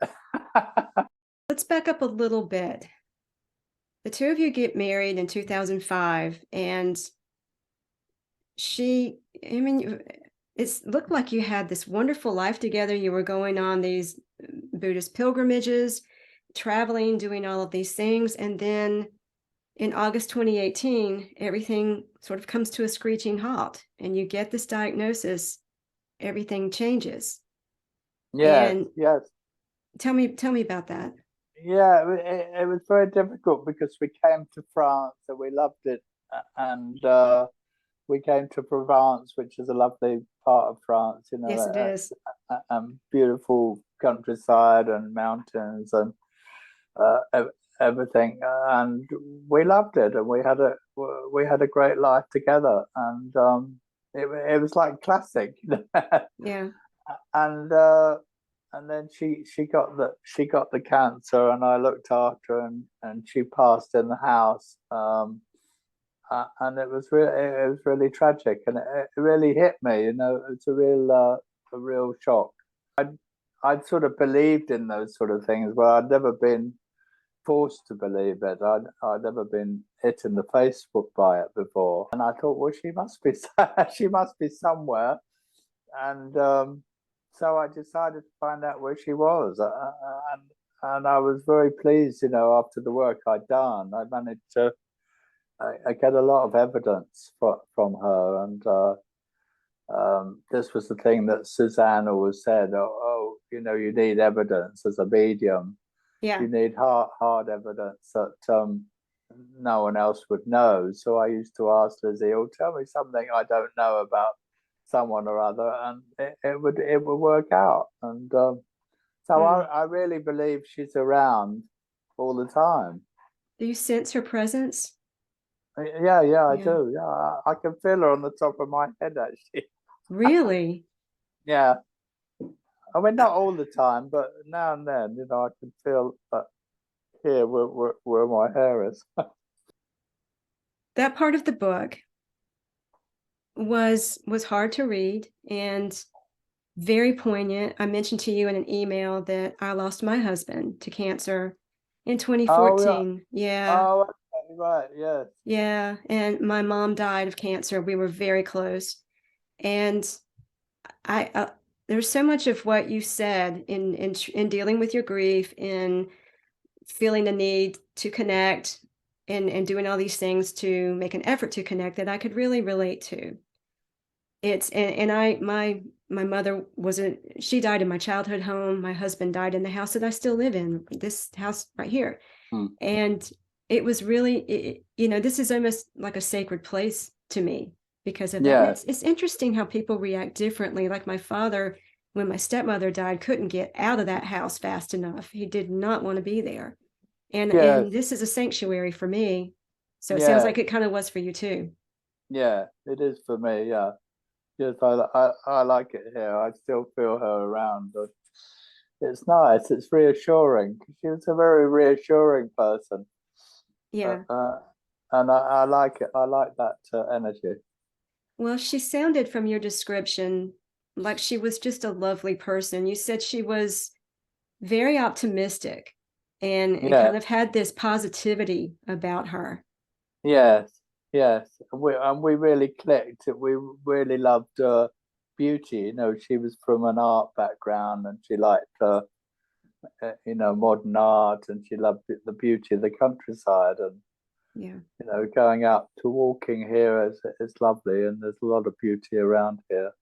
Let's back up a little bit. The two of you get married in 2005, and it looked like you had this wonderful life together. You were going on these Buddhist pilgrimages, traveling, doing all of these things. And then in August 2018, everything sort of comes to a screeching halt, and you get this diagnosis. Everything changes. Yes. Tell me about that. Yeah, it was very difficult because we came to France and we loved it, and we came to Provence, which is a lovely part of France. Yes, it is. Beautiful countryside and mountains and everything, and we loved it, and we had a great life together, and it was like classic. Yeah. And then she got the cancer, and I looked after her, and she passed in the house, and it was really tragic, and it really hit me. It's a real shock. I'd sort of believed in those sort of things, but I'd never been forced to believe it. I'd never been hit in the face by it before, and I thought, well, she must be she must be somewhere, and so I decided to find out where she was, and I was very pleased. You know, after the work I'd done, I managed to I get a lot of evidence from her, and this was the thing that Suzanne always said. Oh, you know, you need evidence as a medium. Yeah. You need hard evidence that no one else would know. So I used to ask Lizzie, "Oh, tell me something I don't know about someone or other," and it would work out. And so I really believe she's around all the time. Do you sense her presence? Yeah, I do. Yeah, I can feel her on the top of my head, actually. Really? Yeah. I mean, not all the time, but now and then, you know, I can feel that here where my hair is. That part of the book was hard to read and very poignant. I mentioned to you in an email that I lost my husband to cancer in 2014. Yeah. Oh, okay, right, yes. Yeah, and my mom died of cancer. We were very close. And I there's so much of what you said in dealing with your grief, in feeling the need to connect and doing all these things to make an effort to connect, that I could really relate to. It's and my mother she died in my childhood home. My husband died in the house that I still live in, this house right here. And it was really, you know, this is almost like a sacred place to me because of that. Yeah. And it's interesting how people react differently. Like my father, when my stepmother died, couldn't get out of that house fast enough. He did not want to be there. And this is a sanctuary for me. So it sounds like it kind of was for you too. Yeah, it is for me. Yeah. Yes, I like it here. I still feel her around. But it's nice. It's reassuring. She was a very reassuring person. Yeah. And I like it. I like that energy. Well, she sounded from your description like she was just a lovely person. You said she was very optimistic and kind of had this positivity about her. Yes. We really clicked. We really loved beauty. You know, she was from an art background, and she liked you know, modern art, and she loved the beauty of the countryside, and you know, going out to walking here is lovely, and there's a lot of beauty around here,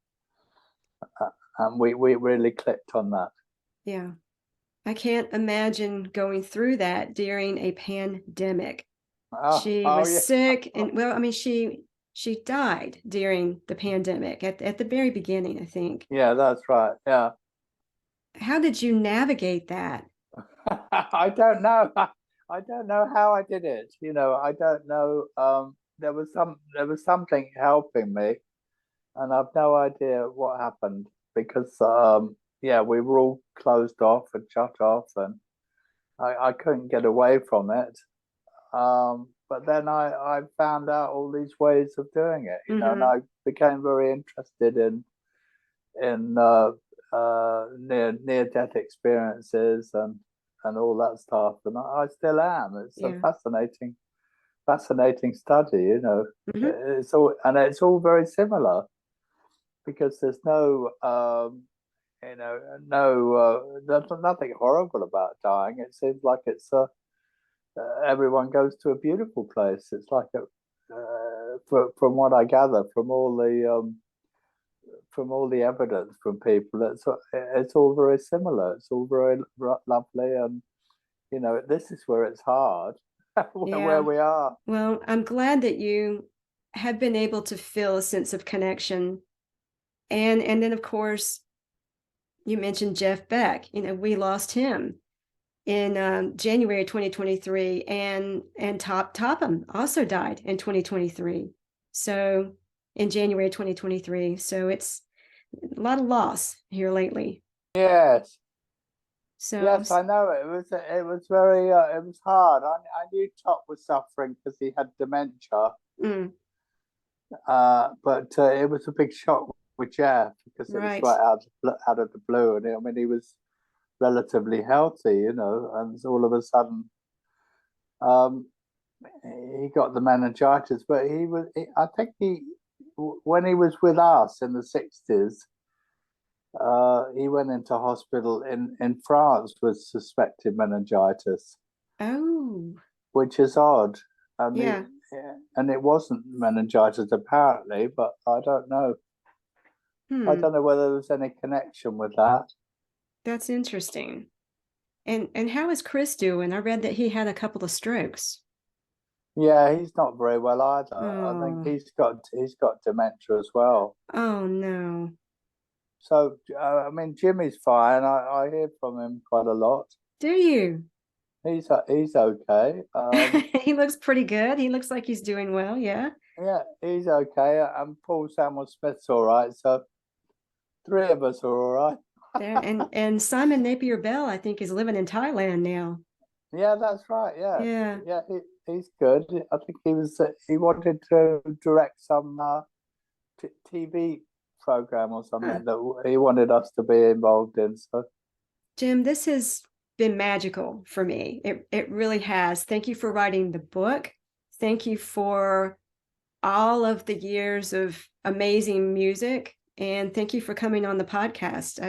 and we really clicked on that. Yeah, I can't imagine going through that during a pandemic. She was sick, and well, I mean, she died during the pandemic at the very beginning, I think. Yeah, that's right. Yeah. How did you navigate that? I don't know. I don't know how I did it. You know, I don't know. There was something helping me, and I've no idea what happened because we were all closed off and shut off, and I couldn't get away from it. But then I found out all these ways of doing it, you know, and I became very interested in near-death experiences and all that stuff, and I still am. It's a fascinating study, you know. It's all very similar because there's no you know, there's nothing horrible about dying. It seems like it's everyone goes to a beautiful place. It's like from what I gather from all the evidence from people, it's all very similar. It's all very lovely, and you know, this is where it's hard, where we are. Well, I'm glad that you have been able to feel a sense of connection, and then of course, you mentioned Jeff Beck. You know, we lost him in January 2023, and Topham also died in 2023. So in January 2023. So it's a lot of loss here lately. Yes. So yes, I know it was very it was hard. I knew Top was suffering because he had dementia. But it was a big shock with Jeff because it was right out of the blue, and I mean he was relatively healthy, you know, and all of a sudden, he got the meningitis. But I think when he was with us in the 60s, he went into hospital in France with suspected meningitis. Oh. Which is odd. Yeah. And it wasn't meningitis apparently, but I don't know. I don't know whether there's any connection with that. That's interesting. And how is Chris doing? I read that he had a couple of strokes. Yeah, he's not very well either. Oh. I think he's got dementia as well. Oh no. So I mean, Jimmy's fine. I hear from him quite a lot. Do you? He's okay. He looks pretty good. He looks like he's doing well. Yeah. Yeah, he's okay. And Paul Samwell-Smith's all right. So 3 of us are all right. There, and Simon Napier Bell, I think, is living in Thailand now. Yeah, that's right. Yeah. Yeah. He's good. I think he wanted to direct some TV program or something that he wanted us to be involved in. So, Jim, this has been magical for me. It really has. Thank you for writing the book. Thank you for all of the years of amazing music. And thank you for coming on the podcast.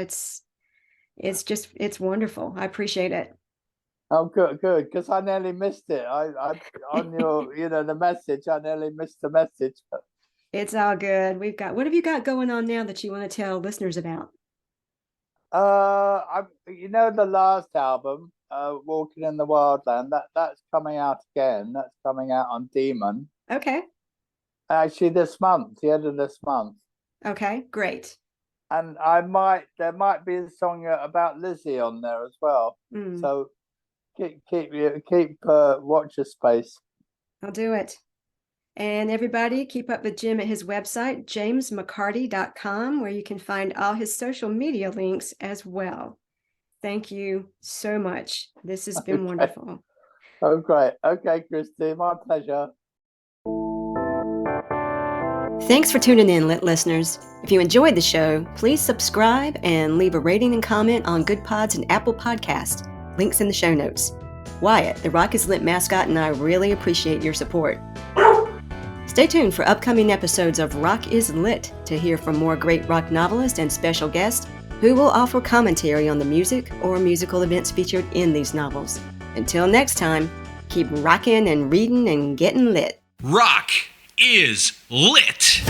It's wonderful. I appreciate it. Oh, good. Because I nearly missed it. I on your, the message. I nearly missed the message. But... It's all good. What have you got going on now that you want to tell listeners about? The last album, Walking in the Wildland. That's coming out again. That's coming out on Demon. Okay. Actually, this month, the end of this month. Okay, great. And there might be a song about Lizzie on there as well. So keep watch your space. I'll do it. And everybody, keep up with Jim at his website, jamesmccarty.com, where you can find all his social media links as well. Thank you so much. This has been wonderful. Oh, great. Okay, Christy, my pleasure. Thanks for tuning in, Lit listeners. If you enjoyed the show, please subscribe and leave a rating and comment on Good Pods and Apple Podcast. Links in the show notes. Wyatt, the Rock is Lit mascot, and I really appreciate your support. Stay tuned for upcoming episodes of Rock is Lit to hear from more great rock novelists and special guests who will offer commentary on the music or musical events featured in these novels. Until next time, keep rocking and reading and getting lit. Rock is lit.